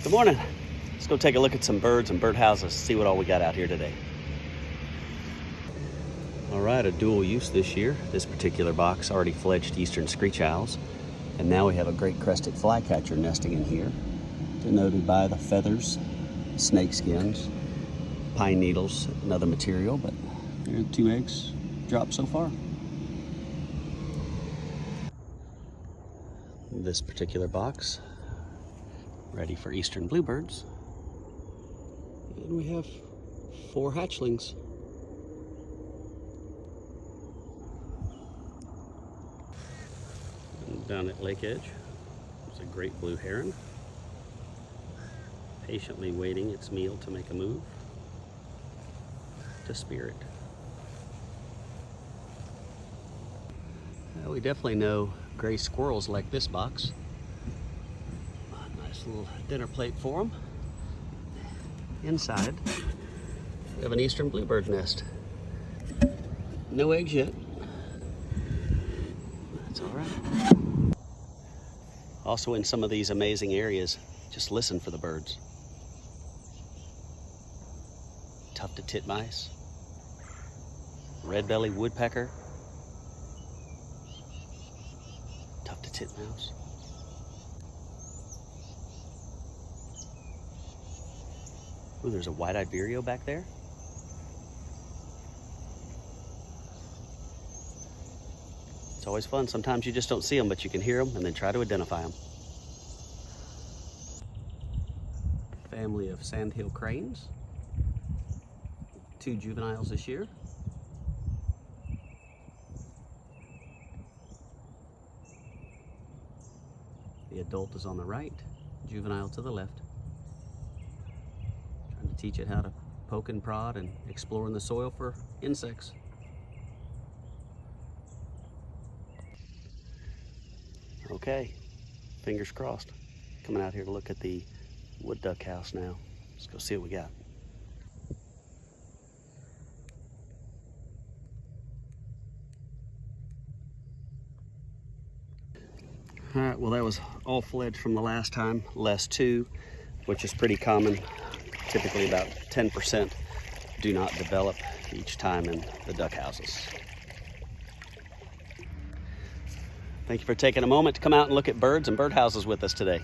Good morning. Let's go take a look at some birds and birdhouses, see what all we got out here today. All right, a dual use this year. This particular box already fledged eastern screech owls, and now we have a great crested flycatcher nesting in here, denoted by the feathers, snake skins, pine needles, and other material, but there are 2 eggs dropped so far. This particular box, ready for eastern bluebirds. And we have 4 hatchlings. And down at Lake Edge, there's a great blue heron, patiently waiting its meal to make a move to spear it. We definitely know gray squirrels like this box. A nice little dinner plate for them. Inside, we have an eastern bluebird nest. No eggs yet. That's all right. Also, in some of these amazing areas, just listen for the birds. Tufted titmice, red-bellied woodpecker, tufted titmouse. Ooh, there's a white-eyed vireo back there. It's always fun. Sometimes you just don't see them, but you can hear them and then try to identify them. Family of sandhill cranes. 2 juveniles this year. The adult is on the right, juvenile to the left. Trying to teach it how to poke and prod and explore in the soil for insects. Okay, fingers crossed. Coming out here to look at the wood duck house now. Let's go see what we got. All right, well, that was all fledged from the last time, less 2, which is pretty common. Typically about 10% do not develop each time in the duck houses. Thank you for taking a moment to come out and look at birds and birdhouses with us today.